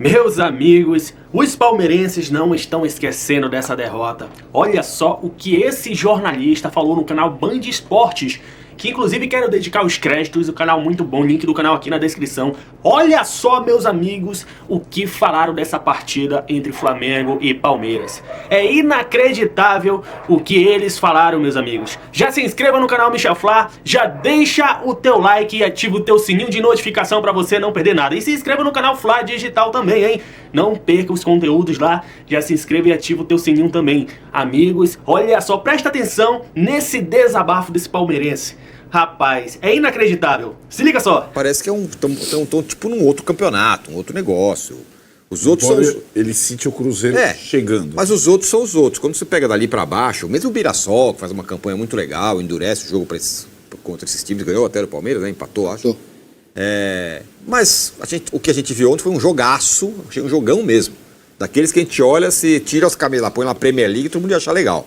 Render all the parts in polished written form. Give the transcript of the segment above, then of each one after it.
Meus amigos, os palmeirenses não estão esquecendo dessa derrota. Olha só o que esse jornalista falou no canal Band Esportes, que inclusive quero dedicar os créditos, o canal muito bom, link do canal aqui na descrição. Olha só, meus amigos, o que falaram dessa partida entre Flamengo e Palmeiras. É inacreditável o que eles falaram, meus amigos. Já se inscreva no canal Michel Flá, já deixa o teu like e ativa o teu sininho de notificação para você não perder nada. E se inscreva no canal Flá Digital também, hein? Não perca os conteúdos lá, já se inscreva e ativa o teu sininho também. Amigos, olha só, presta atenção nesse desabafo desse palmeirense. Rapaz, é inacreditável. Se liga só. Parece que tão tipo num outro campeonato, um outro negócio. Os outros são Ele sente o Cruzeiro chegando. Mas os outros são os outros. Quando você pega dali pra baixo, mesmo o Mirassol, que faz uma campanha muito legal, endurece o jogo contra esses times, ganhou até o Palmeiras, né? Empatou, acho. Mas o que a gente viu ontem foi um jogaço, achei um jogão mesmo. Daqueles que a gente olha, se tira os camelos lá, põe na Premier League, todo mundo ia achar legal.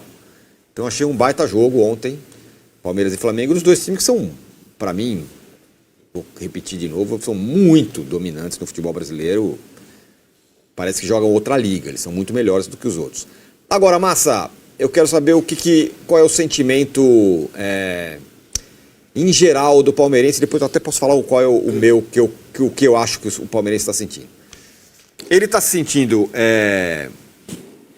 Então achei um baita jogo ontem. Palmeiras e Flamengo, os dois times que são, pra mim, vou repetir de novo, são muito dominantes no futebol brasileiro. Parece que jogam outra liga, eles são muito melhores do que os outros. Agora, Massa, eu quero saber qual é o sentimento em geral do palmeirense, depois eu até posso falar qual é o meu, o que eu acho que o palmeirense está sentindo. Ele está se sentindo,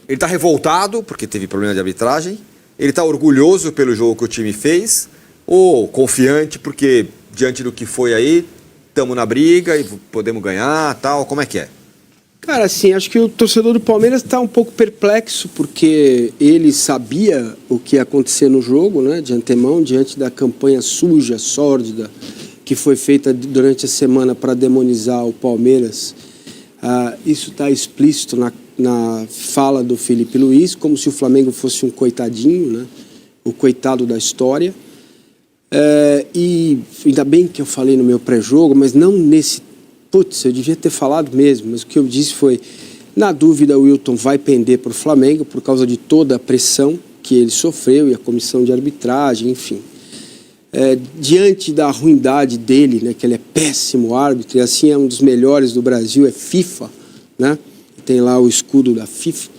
ele está revoltado porque teve problema de arbitragem. Ele está orgulhoso pelo jogo que o time fez ou confiante porque, diante do que foi aí, estamos na briga e podemos ganhar, tal? Como é que é? Cara, assim, acho que o torcedor do Palmeiras está um pouco perplexo porque ele sabia o que ia acontecer no jogo, né, de antemão, diante da campanha suja, sórdida, que foi feita durante a semana para demonizar o Palmeiras. Isso está explícito na fala do Felipe Luiz, como se o Flamengo fosse um coitadinho, né? O coitado da história. E ainda bem que eu falei no meu pré-jogo, mas não nesse... Putz, eu devia ter falado mesmo, mas o que eu disse foi, na dúvida, o Wilton vai pender para o Flamengo por causa de toda a pressão que ele sofreu e a comissão de arbitragem, enfim. Diante da ruindade dele, né, que ele é péssimo árbitro, e assim é um dos melhores do Brasil, é FIFA, né? Tem lá o escudo da FIFA,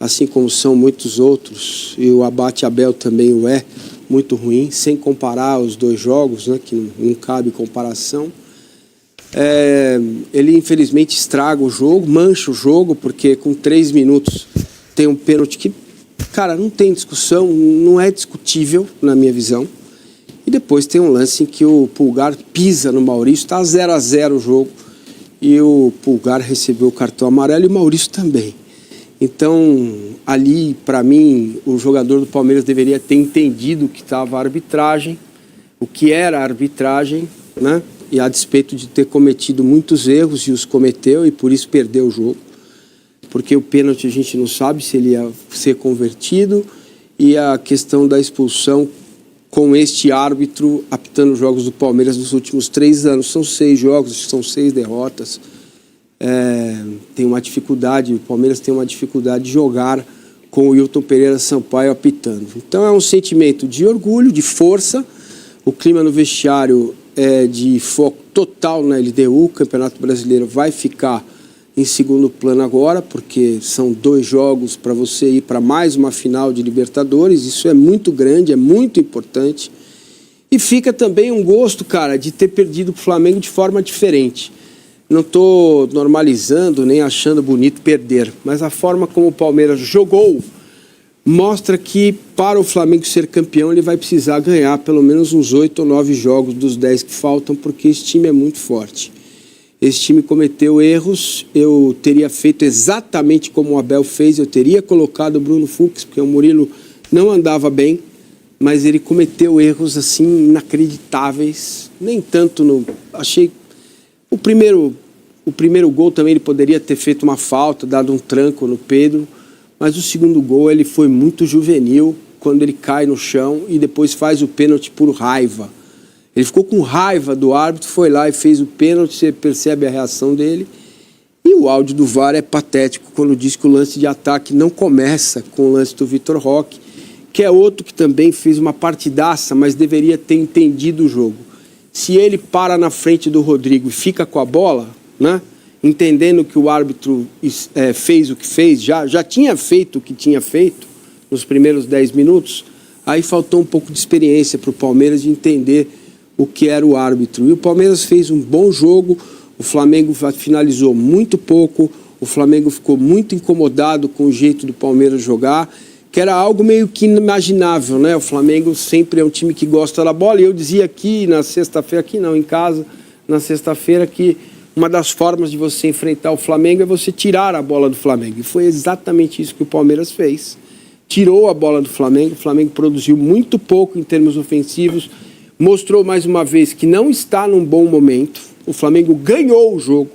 assim como são muitos outros, e o Abate Abel também o é, muito ruim, sem comparar os dois jogos, né, que não cabe comparação. Ele infelizmente estraga o jogo, mancha o jogo, porque com 3 minutos tem um pênalti que, cara, não tem discussão, não é discutível na minha visão. E depois tem um lance em que o Pulgar pisa no Maurício, está 0-0 o jogo, e o Pulgar recebeu o cartão amarelo e o Maurício também. Então, ali, para mim, o jogador do Palmeiras deveria ter entendido o que estava a arbitragem, o que era a arbitragem, né? E a despeito de ter cometido muitos erros, e os cometeu, e por isso perdeu o jogo. Porque o pênalti a gente não sabe se ele ia ser convertido, e a questão da expulsão com este árbitro apitando os jogos do Palmeiras nos últimos 3 anos. São 6 jogos, são 6 derrotas. Tem uma dificuldade, o Palmeiras tem uma dificuldade de jogar com o Wilton Pereira Sampaio apitando. Então é um sentimento de orgulho, de força. O clima no vestiário é de foco total na LDU. O Campeonato Brasileiro vai ficar em segundo plano agora, porque são 2 jogos para você ir para mais uma final de Libertadores. Isso é muito grande, é muito importante. E fica também um gosto, cara, de ter perdido para o Flamengo de forma diferente. Não estou normalizando nem achando bonito perder, mas a forma como o Palmeiras jogou mostra que para o Flamengo ser campeão ele vai precisar ganhar pelo menos uns 8 ou 9 jogos dos 10 que faltam, porque esse time é muito forte. Esse time cometeu erros, eu teria feito exatamente como o Abel fez, eu teria colocado o Bruno Fux, porque o Murilo não andava bem, mas ele cometeu erros assim inacreditáveis, nem tanto achei... O primeiro gol também ele poderia ter feito uma falta, dado um tranco no Pedro, mas o segundo gol ele foi muito juvenil, quando ele cai no chão e depois faz o pênalti por raiva. Ele ficou com raiva do árbitro, foi lá e fez o pênalti, você percebe a reação dele. E o áudio do VAR é patético quando diz que o lance de ataque não começa com o lance do Vitor Roque, que é outro que também fez uma partidaça, mas deveria ter entendido o jogo. Se ele para na frente do Rodrigo e fica com a bola, né, entendendo que o árbitro fez o que fez, já tinha feito o que tinha feito nos primeiros 10 minutos, aí faltou um pouco de experiência para o Palmeiras de entender o que era o árbitro. E o Palmeiras fez um bom jogo, o Flamengo finalizou muito pouco, o Flamengo ficou muito incomodado com o jeito do Palmeiras jogar, que era algo meio que inimaginável, né? O Flamengo sempre é um time que gosta da bola, e eu dizia aqui na sexta-feira, aqui não, em casa, na sexta-feira, que uma das formas de você enfrentar o Flamengo é você tirar a bola do Flamengo. E foi exatamente isso que o Palmeiras fez. Tirou a bola do Flamengo, o Flamengo produziu muito pouco em termos ofensivos, mostrou mais uma vez que não está num bom momento. O Flamengo ganhou o jogo,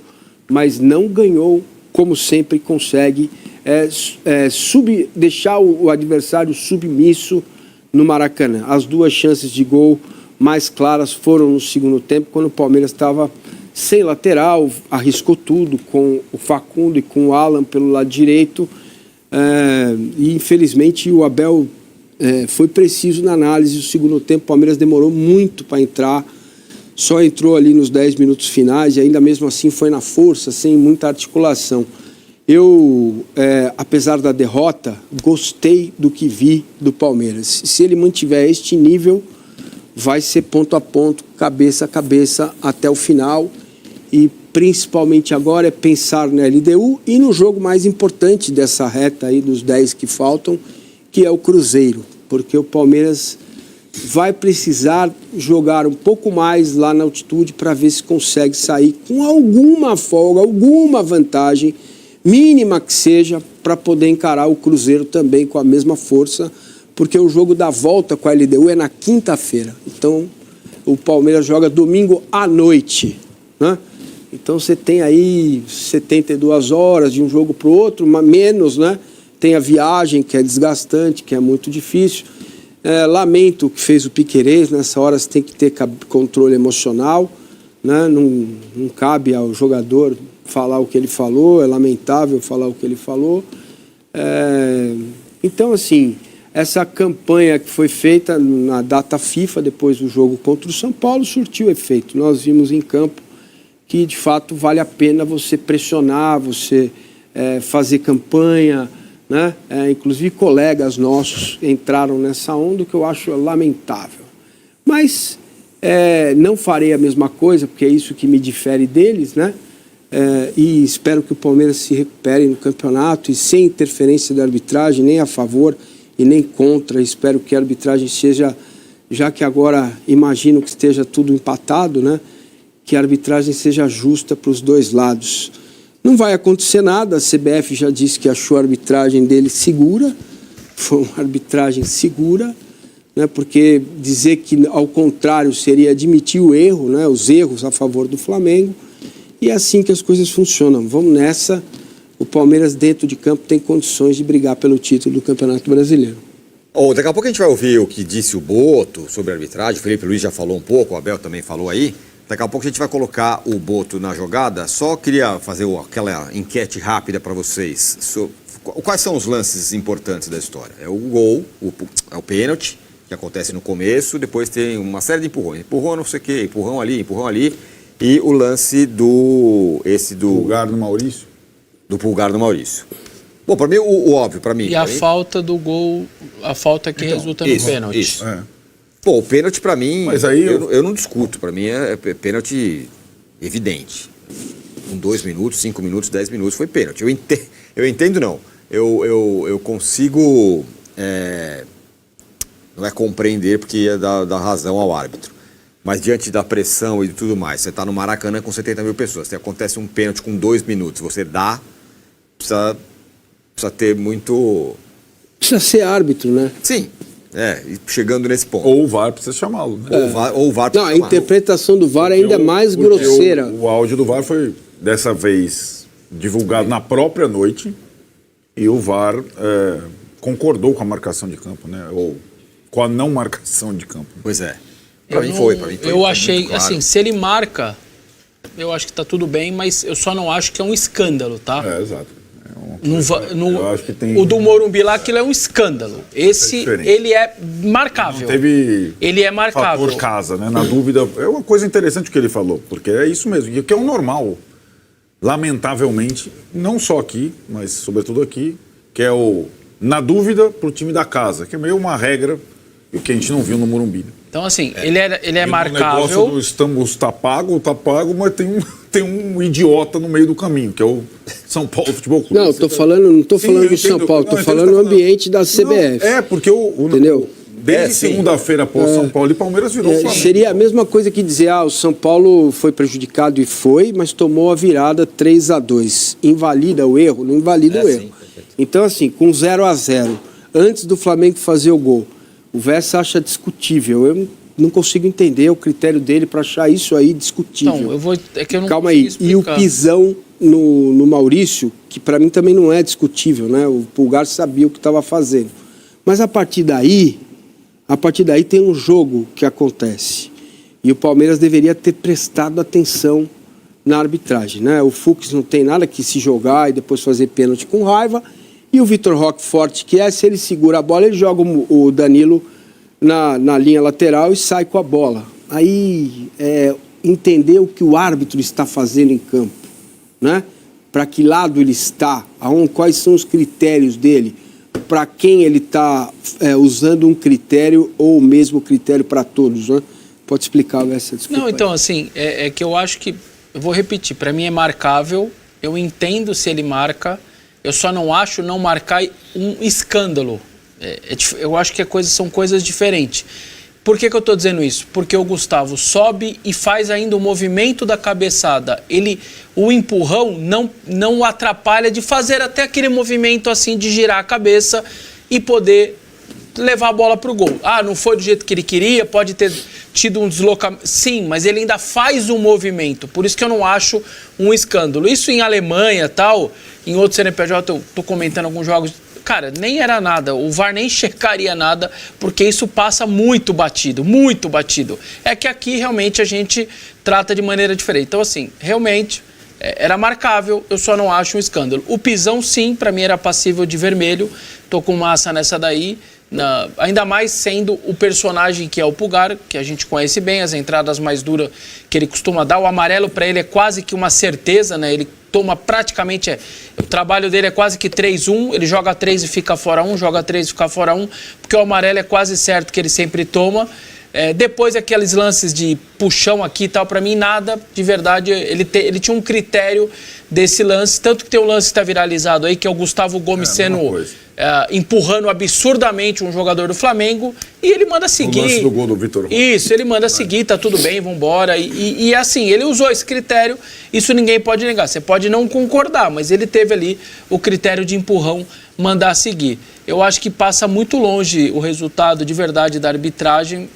mas não ganhou como sempre consegue deixar o adversário submisso no Maracanã. As 2 chances de gol mais claras foram no segundo tempo, quando o Palmeiras estava sem lateral, arriscou tudo com o Facundo e com o Alan pelo lado direito, e infelizmente o Abel foi preciso na análise do segundo tempo. O Palmeiras demorou muito para entrar, só entrou ali nos 10 minutos finais, e ainda mesmo assim foi na força, sem muita articulação. Eu, apesar da derrota, gostei do que vi do Palmeiras. Se ele mantiver este nível, vai ser ponto a ponto, cabeça a cabeça até o final. E principalmente agora é pensar na LDU e no jogo mais importante dessa reta aí dos 10 que faltam, que é o Cruzeiro. Porque o Palmeiras vai precisar jogar um pouco mais lá na altitude para ver se consegue sair com alguma folga, alguma vantagem, mínima que seja, para poder encarar o Cruzeiro também com a mesma força, porque o jogo da volta com a LDU é na quinta-feira. Então, o Palmeiras joga domingo à noite, né? Então, você tem aí 72 horas de um jogo para o outro, menos, né? Tem a viagem, que é desgastante, que é muito difícil. Lamento o que fez o Piquerez, nessa hora você tem que ter controle emocional, né? Não cabe ao jogador falar o que ele falou, é lamentável falar o que ele falou. Então, assim, essa campanha que foi feita na data FIFA, depois do jogo contra o São Paulo, surtiu efeito. Nós vimos em campo que, de fato, vale a pena você pressionar, você fazer campanha, né? Inclusive, colegas nossos entraram nessa onda, o que eu acho lamentável. Mas não farei a mesma coisa, porque é isso que me difere deles, né? E espero que o Palmeiras se recupere no campeonato e sem interferência da arbitragem, nem a favor e nem contra. Espero que a arbitragem seja, já que agora imagino que esteja tudo empatado, né? Que a arbitragem seja justa para os dois lados. Não vai acontecer nada, a CBF já disse que achou a arbitragem dele segura, foi uma arbitragem segura, né? Porque dizer que ao contrário seria admitir o erro, né? Os erros a favor do Flamengo. E é assim que as coisas funcionam. Vamos nessa. O Palmeiras, dentro de campo, tem condições de brigar pelo título do Campeonato Brasileiro. Daqui a pouco a gente vai ouvir o que disse o Boto sobre a arbitragem. O Felipe Luiz já falou um pouco, o Abel também falou aí. Daqui a pouco a gente vai colocar o Boto na jogada. Só queria fazer aquela enquete rápida para vocês. Quais são os lances importantes da história? É o gol, é o pênalti, que acontece no começo. Depois tem uma série de empurrões. Empurrão não sei o quê, empurrão ali. E o lance do Pulgar do Maurício. Do Pulgar do Maurício. Bom, para mim, o óbvio, para mim. E a falta do gol, a falta que resulta no pênalti. Isso. Pô, o pênalti para mim, mas aí eu não discuto. Para mim é pênalti evidente. Com 2 minutos, 5 minutos, 10 minutos foi pênalti. Eu entendo, não. Eu consigo, não é compreender porque ia dar razão ao árbitro. Mas diante da pressão e de tudo mais, você está no Maracanã com 70 mil pessoas, se acontece um pênalti com 2 minutos, você dá, precisa ter muito... Precisa ser árbitro, né? Sim, chegando nesse ponto. Ou o VAR precisa chamá-lo, né? Ou o VAR precisa chamá-lo. A interpretação do VAR é ainda mais grosseira. O áudio do VAR foi, dessa vez, divulgado na própria noite, e o VAR concordou com a marcação de campo, né? Ou com a não marcação de campo. Pois é. Pra mim foi. Eu achei, claro. Assim, se ele marca, eu acho que tá tudo bem, mas eu só não acho que é um escândalo, tá? Exato. Eu acho que tem... O do Morumbi lá, aquilo é um escândalo. Esse, ele é marcável. Não teve ele é marcável. Fator casa, né? Na dúvida, é uma coisa interessante o que ele falou, porque é isso mesmo, que é o normal. lamentavelmente, não só aqui, mas sobretudo aqui, que é o na dúvida pro time da casa, que é meio uma regra que a gente não viu no Morumbi. Então, assim, ele é marcável. O negócio do estamos tá pago, mas tem um idiota no meio do caminho, que é o São Paulo Futebol Clube. Não, não tô falando do São Paulo, tô falando do ambiente da CBF. Porque entendeu? Desde segunda-feira após São Paulo e Palmeiras virou Flamengo. Seria a mesma coisa que dizer, o São Paulo foi prejudicado e foi, mas tomou a virada 3-2. Invalida o erro? Não invalida o erro. Então, assim, com 0-0, antes do Flamengo fazer o gol, o Vessa acha discutível. Eu não consigo entender o critério dele para achar isso aí discutível. Não, é que eu não Calma aí. explicar. E o pisão no Maurício, que para mim também não é discutível, né? O Pulgar sabia o que estava fazendo. Mas a partir daí tem um jogo que acontece. E o Palmeiras deveria ter prestado atenção na arbitragem, né? O Fux não tem nada que se jogar e depois fazer pênalti com raiva. E o Vitor Roque forte que se ele segura a bola, ele joga o Danilo na linha lateral e sai com a bola. Aí, entender o que o árbitro está fazendo em campo, né? Para que lado ele está, quais são os critérios dele, para quem ele está usando um critério ou o mesmo critério para todos, né? Pode explicar essa desculpa? Não, então, assim, é que eu acho que, eu vou repetir, para mim é marcável, eu entendo se ele marca. Eu só não acho não marcar um escândalo. Eu acho que são coisas diferentes. Por que eu estou dizendo isso? Porque o Gustavo sobe e faz ainda o movimento da cabeçada. O empurrão não o atrapalha de fazer até aquele movimento assim de girar a cabeça e poder levar a bola para o gol. Não foi do jeito que ele queria, pode ter tido um deslocamento. Sim, mas ele ainda faz um movimento. Por isso que eu não acho um escândalo. Isso em Alemanha tal, em outros CNPJ, eu estou comentando alguns jogos, cara, nem era nada. O VAR nem checaria nada, porque isso passa muito batido, muito batido. É que aqui realmente a gente trata de maneira diferente. Então, assim, realmente era marcável, eu só não acho um escândalo. O pisão, sim, para mim era passível de vermelho. Tô com massa nessa daí. Ainda mais sendo o personagem que é o Pulgar, que a gente conhece bem, as entradas mais duras que ele costuma dar. O amarelo para ele é quase que uma certeza, né? Ele toma praticamente... o trabalho dele é quase que 3-1, ele joga 3 e fica fora 1, joga 3 e fica fora 1, porque o amarelo é quase certo que ele sempre toma. Depois aqueles lances de puxão aqui e tal, para mim nada, de verdade, ele tinha um critério desse lance, tanto que tem um lance que está viralizado aí, que é o Gustavo Gomes sendo empurrando absurdamente um jogador do Flamengo, e ele manda seguir. O lance do gol do Vitor Roque. Isso, ele manda seguir, tá tudo bem, vambora, e assim, ele usou esse critério, isso ninguém pode negar, você pode não concordar, mas ele teve ali o critério de empurrão, mandar seguir. Eu acho que passa muito longe o resultado de verdade da arbitragem,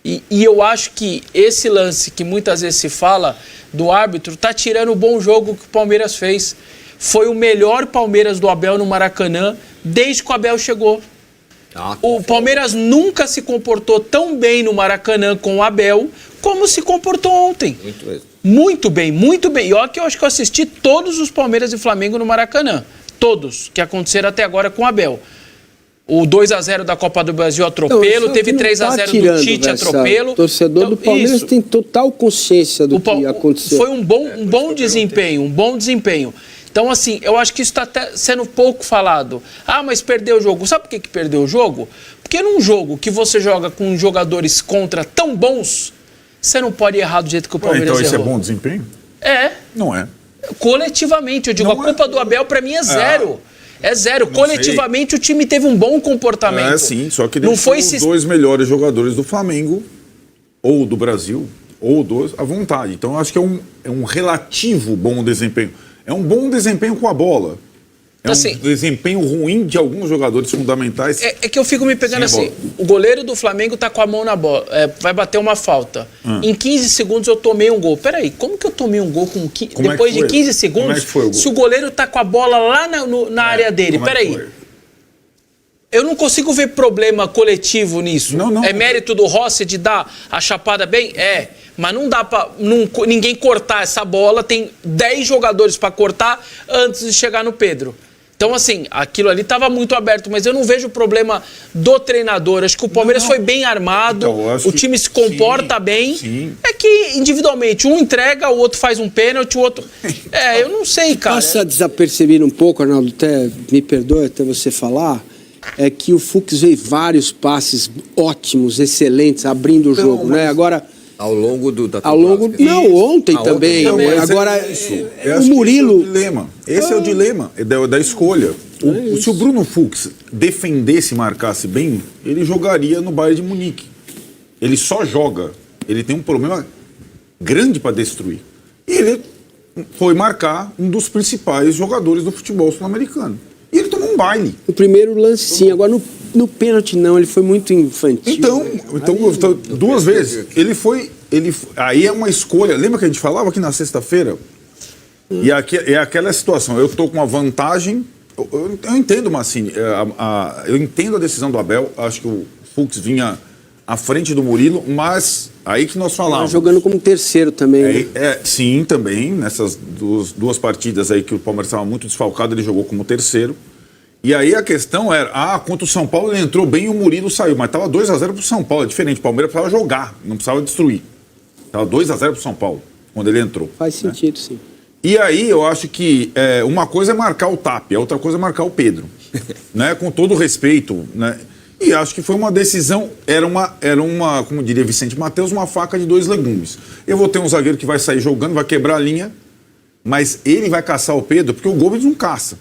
e eu acho que esse lance que muitas vezes se fala do árbitro está tirando o bom jogo que o Palmeiras fez. Foi o melhor Palmeiras do Abel no Maracanã desde que o Abel chegou. O Palmeiras nunca se comportou tão bem no Maracanã com o Abel como se comportou ontem. Muito mesmo. Muito bem, muito bem. E olha que eu acho que eu assisti todos os Palmeiras e Flamengo no Maracanã. Todos que aconteceram até agora com o Abel. O 2-0 da Copa do Brasil, atropelo. Teve 3-0 do Tite, atropelo. O torcedor do Palmeiras tem total consciência do que aconteceu. Foi um bom desempenho. Então, assim, eu acho que isso está até sendo pouco falado. Mas perdeu o jogo. Sabe por que perdeu o jogo? Porque num jogo que você joga com jogadores contra tão bons, você não pode errar do jeito que o Palmeiras errou. Então isso é bom desempenho? Não é. Coletivamente, eu digo, a culpa do Abel para mim é zero. É zero. Coletivamente o time teve um bom comportamento. Sim, só que não foi os dois melhores jogadores do Flamengo, ou do Brasil, ou à vontade. Então eu acho que é um relativo bom desempenho. É um bom desempenho com a bola. Um desempenho ruim de alguns jogadores fundamentais. É que eu fico me pegando assim. O goleiro do Flamengo tá com a mão na bola. Vai bater uma falta. Em 15 segundos eu tomei um gol. Peraí, como que eu tomei um gol depois de 15 segundos? Como é que foi o gol? Se o goleiro tá com a bola lá na área dele? Peraí. Eu não consigo ver problema coletivo nisso. Não. É mérito do Rossi de dar a chapada bem? Mas não dá pra ninguém cortar essa bola. Tem 10 jogadores para cortar antes de chegar no Pedro. Então, assim, aquilo ali estava muito aberto, mas eu não vejo problema do treinador. Acho que o Palmeiras foi bem armado, Então, o time se comporta bem. Sim. É que, individualmente, um entrega, o outro faz um pênalti, o outro... eu não sei, cara. Passa desapercebido um pouco, Arnaldo, até me perdoe até você falar, é que o Fux veio vários passes ótimos, excelentes, abrindo o jogo, né? Agora... Ao longo da Ao longo... Não, ontem Ah, também. ontem né? Mas Agora, eu o acho que Murilo... Esse é o dilema da escolha. Se o Bruno Fux defendesse e marcasse bem, ele jogaria no Bayern de Munique. Ele só joga. Ele tem um problema grande para destruir. E ele foi marcar um dos principais jogadores do futebol sul-americano. E ele tomou um baile. O primeiro lance, sim. Agora, no pênalti, não. Ele foi muito infantil. Então duas vezes. Aí é uma escolha. Lembra que a gente falava aqui na sexta-feira? E aqui, é aquela situação. Eu estou com uma vantagem. Eu entendo, Massini. Eu entendo a decisão do Abel. Acho que o Fux vinha à frente do Murilo, mas aí que nós falávamos. Jogando como terceiro também. Sim, também. Nessas duas partidas aí que o Palmeiras estava muito desfalcado, ele jogou como terceiro. E aí a questão era, contra o São Paulo ele entrou bem e o Murilo saiu, mas estava 2-0 pro São Paulo, é diferente, o Palmeiras precisava jogar, não precisava destruir. Estava 2-0 pro São Paulo, quando ele entrou. Faz sentido, sim. E aí eu acho que uma coisa é marcar o Tapia, a outra coisa é marcar o Pedro, né? Com todo o respeito, né? E acho que foi uma decisão, era uma, como diria Vicente Mateus, uma faca de dois legumes. Eu vou ter um zagueiro que vai sair jogando, vai quebrar a linha, mas ele vai caçar o Pedro, porque o Gomes não caça.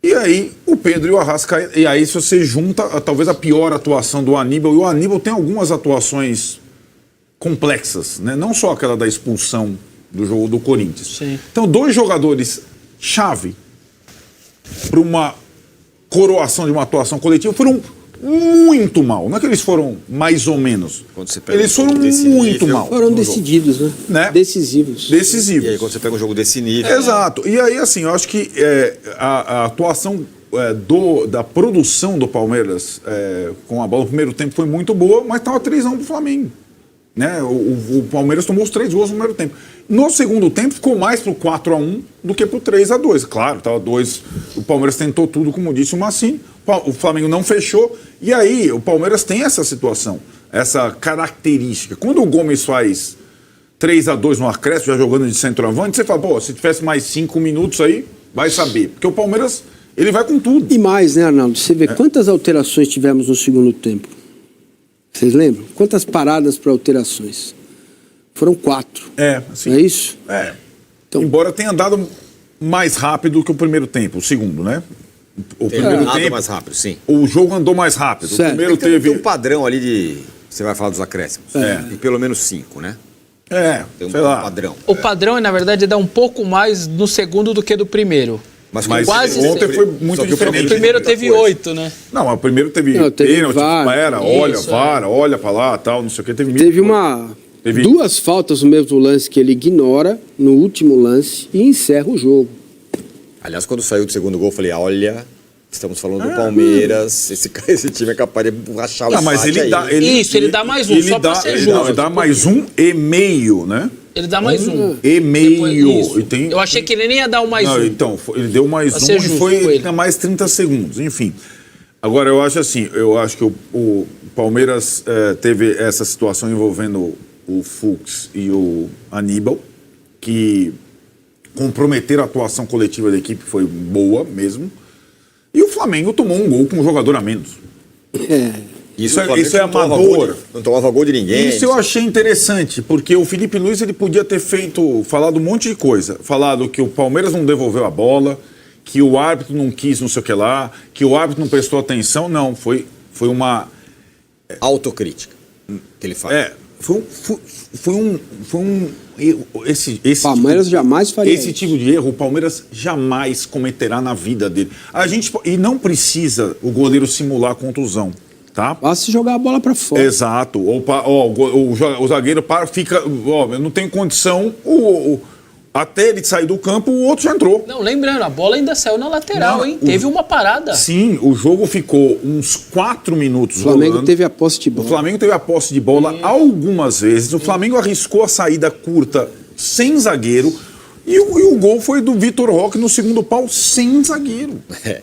E aí, o Pedro e o Arrascaeta... E aí, se você junta, talvez, a pior atuação do Aníbal... E o Aníbal tem algumas atuações complexas, né? Não só aquela da expulsão do jogo do Corinthians. Sim. Então, dois jogadores-chave para uma coroação de uma atuação coletiva foram muito mal. Não é que eles foram mais ou menos. Eles foram muito mal. Foram decididos, né? Decisivos. E aí, quando você pega um jogo desse nível... Exato. E aí, assim, eu acho que a atuação da produção do Palmeiras com a bola no primeiro tempo foi muito boa, mas estava 3-1 pro Flamengo. Né? O Palmeiras tomou os 3 gols no primeiro tempo. No segundo tempo, ficou mais pro 4-1 do que pro 3-2. Claro, tava 2. O Palmeiras tentou tudo, como disse o Massini. O Flamengo não fechou. E aí, o Palmeiras tem essa situação, essa característica. Quando o Gomes faz 3-2 no acréscimo, já jogando de centroavante, você fala, pô, se tivesse mais 5 minutos aí, vai saber. Porque o Palmeiras, ele vai com tudo. E mais, né, Arnaldo? Você vê quantas alterações tivemos no segundo tempo. Vocês lembram? Quantas paradas para alterações? Foram 4. Assim, não é isso? Então, embora tenha andado mais rápido que o primeiro tempo, o segundo, né? O primeiro tempo mais rápido, sim. O jogo andou mais rápido. Certo. O primeiro teve... Tem um padrão ali de... Você vai falar dos acréscimos. Tem pelo menos 5, né? Tem um padrão. O padrão, na verdade, é dar um pouco mais no segundo do que do primeiro. Mas quase ontem sempre. foi muito diferente. O primeiro teve 8, né? Não, o primeiro teve pênalti, olha pra lá, tal, não sei o que. Teve 2 faltas no mesmo lance que ele ignora no último lance e encerra o jogo. Aliás, quando saiu do segundo gol, eu falei, olha, estamos falando do Palmeiras, esse time é capaz de rachar o mas ele dá, ele dá mais um, só pra ser justo. Ele dá mais 1,5, né? Ele dá mais 1. E meio. Eu achei que ele nem ia dar o mais 1. Então, ele deu mais 1 e foi mais 30 segundos, enfim. Agora, eu acho que o Palmeiras teve essa situação envolvendo o Fux e o Aníbal, que comprometeram a atuação coletiva da equipe, foi boa mesmo. E o Flamengo tomou um gol com um jogador a menos. Isso é amador. Não tomava gol de ninguém. Isso eu achei interessante, porque o Felipe Luiz ele podia ter falado um monte de coisa. Falado que o Palmeiras não devolveu a bola, que o árbitro não quis não sei o que lá, que o árbitro não prestou atenção. Não, foi uma... autocrítica que ele faz. Esse Palmeiras jamais faria esse tipo de erro, o Palmeiras jamais cometerá na vida dele. E não precisa o goleiro simular contusão, tá? Basta jogar a bola para fora. Exato. O zagueiro fica, eu não tenho condição, até ele sair do campo, o outro já entrou. Não, lembrando, a bola ainda saiu na lateral, hein? Teve uma parada. Sim, o jogo ficou uns 4 minutos. O Flamengo teve a posse de bola. O Flamengo teve a posse de bola algumas vezes. O Flamengo arriscou a saída curta sem zagueiro. E o gol foi do Vitor Roque no segundo pau sem zagueiro.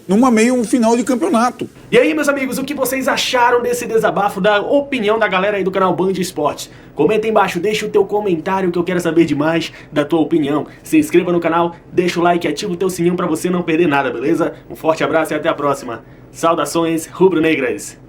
Numa meio final de campeonato. E aí, meus amigos, o que vocês acharam desse desabafo, da opinião da galera aí do canal Band Esportes? Comenta aí embaixo, deixa o teu comentário que eu quero saber demais da tua opinião. Se inscreva no canal, deixa o like e ativa o teu sininho pra você não perder nada, beleza? Um forte abraço e até a próxima. Saudações rubro-negras!